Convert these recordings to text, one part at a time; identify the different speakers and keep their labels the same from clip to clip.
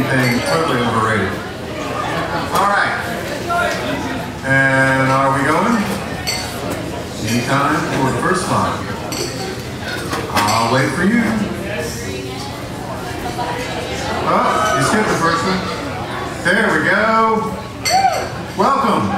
Speaker 1: anything totally overrated. All right. And are we going? Anytime for the first slide. I'll wait for you. Oh, you skipped the first one. There we go. Welcome.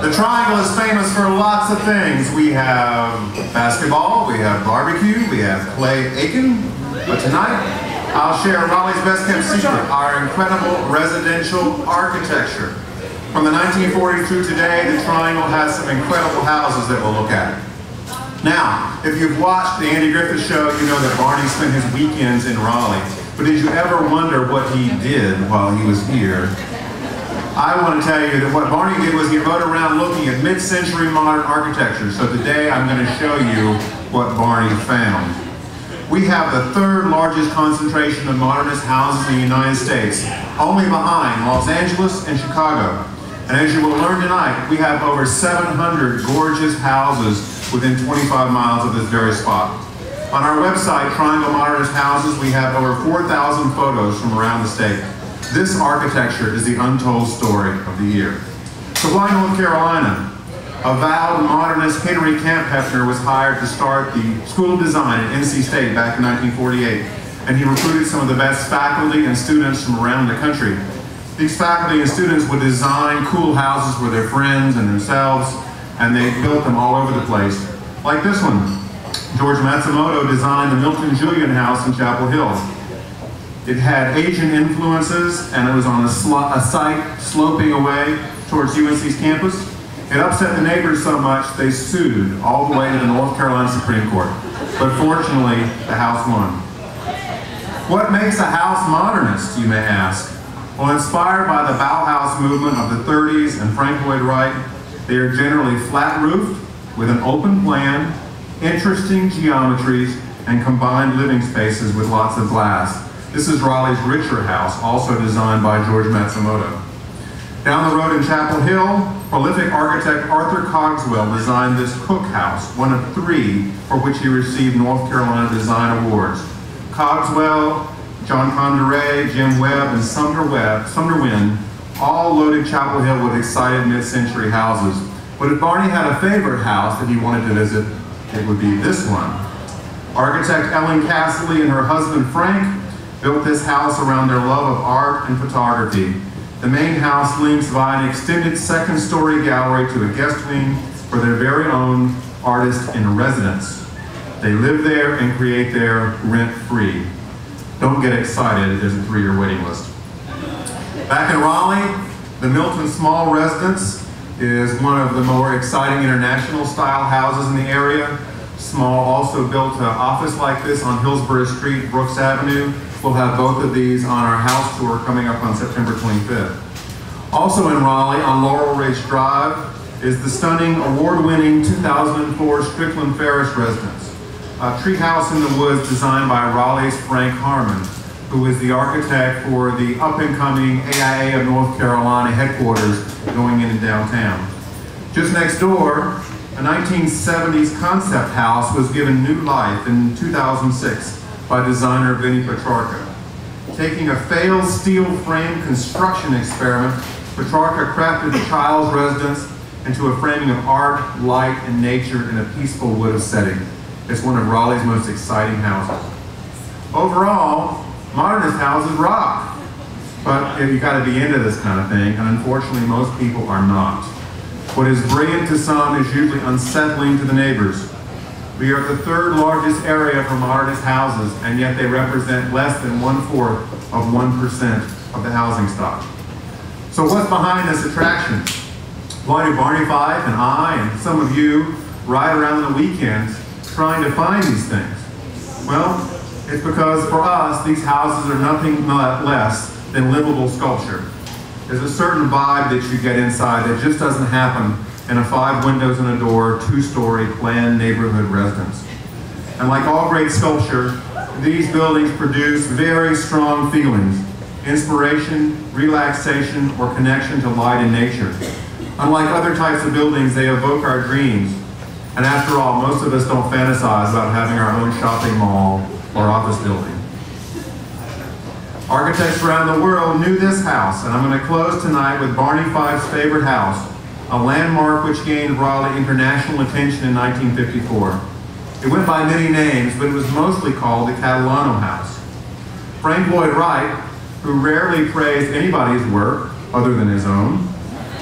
Speaker 1: The Triangle is famous for lots of things. We have basketball, we have barbecue, we have Clay Aiken. But tonight, I'll share Raleigh's best kept secret, our incredible residential architecture. From the 1940s through today, the Triangle has some incredible houses that we'll look at. Now, if you've watched the Andy Griffith Show, you know that Barney spent his weekends in Raleigh. But did you ever wonder what he did while he was here? I want to tell you that what Barney did was he rode around looking at mid-century modern architecture. So today I'm going to show you what Barney found. We have the third largest concentration of modernist houses in the United States, only behind Los Angeles and Chicago. And as you will learn tonight, we have over 700 gorgeous houses within 25 miles of this very spot. On our website, Triangle Modernist Houses, we have over 4,000 photos from around the state. This architecture is the untold story of the year. So why North Carolina? Avowed modernist Henry Camp Hefner was hired to start the School of Design at NC State back in 1948, and he recruited some of the best faculty and students from around the country. These faculty and students would design cool houses for their friends and themselves, and they built them all over the place. Like this one. George Matsumoto designed the Milton Julian House in Chapel Hill. It had Asian influences, and it was on a site sloping away towards UNC's campus. It upset the neighbors so much they sued all the way to the North Carolina Supreme Court. But fortunately, the house won. What makes a house modernist, you may ask? Well, inspired by the Bauhaus movement of the 30s and Frank Lloyd Wright, they are generally flat-roofed with an open plan, interesting geometries, and combined living spaces with lots of glass. This is Raleigh's Richer House, also designed by George Matsumoto. Down the road in Chapel Hill, prolific architect Arthur Cogswell designed this Cook House, one of 3 for which he received North Carolina Design Awards. Cogswell, John Condoré, Jim Webb, and Sumner Wynn all loaded Chapel Hill with excited mid-century houses. But if Barney had a favorite house that he wanted to visit, it would be this one. Architect Ellen Casserly and her husband Frank built this house around their love of art and photography. The main house links via an extended second-story gallery to a guest wing for their very own artist in residence. They live there and create there rent-free. Don't get excited, there's a 3-year waiting list. Back in Raleigh, the Milton Small Residence is one of the more exciting international style houses in the area. Small also built an office like this on Hillsborough Street, Brooks Avenue. We'll have both of these on our house tour coming up on September 25th. Also in Raleigh, on Laurel Ridge Drive, is the stunning award-winning 2004 Strickland Ferris residence. A treehouse in the woods designed by Raleigh's Frank Harmon, who is the architect for the up-and-coming AIA of North Carolina headquarters going into downtown. Just next door, a 1970s concept house was given new life in 2006 by designer Vinnie Petrarca. Taking a failed steel frame construction experiment, Petrarca crafted the child's residence into a framing of art, light, and nature in a peaceful wooded setting. It's one of Raleigh's most exciting houses. Overall, modernist houses rock, but you got to be into this kind of thing, and unfortunately most people are not. What is brilliant to some is usually unsettling to the neighbors. We are the 3rd largest area for modernist houses, and yet they represent less than 1/4 of 1% of the housing stock. So what's behind this attraction? Why do Barney Fife and I and some of you ride around on the weekends trying to find these things? Well, it's because for us, these houses are nothing less than livable sculpture. There's a certain vibe that you get inside that just doesn't happen in a 5 windows and a door, 2-story planned neighborhood residence. And like all great sculpture, these buildings produce very strong feelings: inspiration, relaxation, or connection to light and nature. Unlike other types of buildings, they evoke our dreams. And after all, most of us don't fantasize about having our own shopping mall or office building. Architects around the world knew this house, and I'm going to close tonight with Barney Fife's favorite house, a landmark which gained Raleigh international attention in 1954. It went by many names, but it was mostly called the Catalano House. Frank Lloyd Wright, who rarely praised anybody's work other than his own,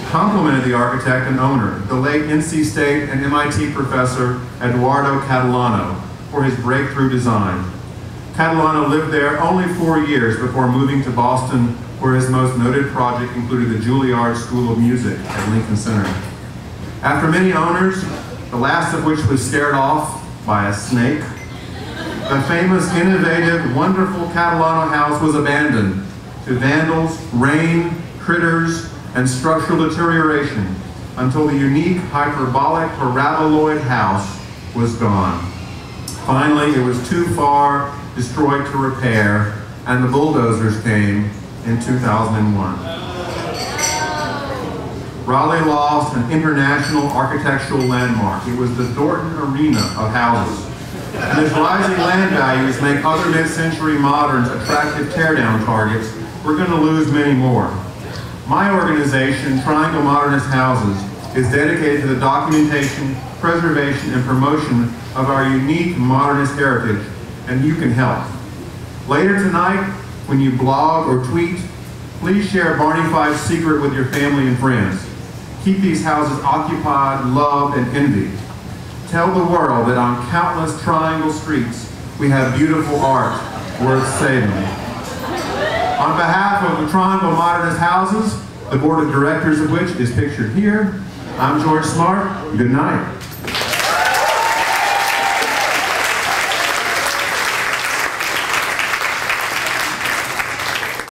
Speaker 1: complimented the architect and owner, the late NC State and MIT professor Eduardo Catalano, for his breakthrough design. Catalano lived there only 4 years before moving to Boston, where his most noted project included the Juilliard School of Music at Lincoln Center. After many owners, the last of which was scared off by a snake, the famous, innovative, wonderful Catalano house was abandoned to vandals, rain, critters, and structural deterioration until the unique hyperbolic paraboloid house was gone. Finally, it was too far destroyed to repair, and the bulldozers came in 2001. Raleigh lost an international architectural landmark. It was the Dorton Arena of houses. And as rising land values make other mid-century moderns attractive teardown targets, we're going to lose many more. My organization, Triangle Modernist Houses, is dedicated to the documentation, preservation, and promotion of our unique modernist heritage, and you can help. Later tonight, when you blog or tweet, please share Barney Fife's secret with your family and friends. Keep these houses occupied, loved, and envied. Tell the world that on countless Triangle streets, we have beautiful art worth saving. On behalf of the Triangle Modernist Houses, the board of directors of which is pictured here, I'm George Smart. Good night.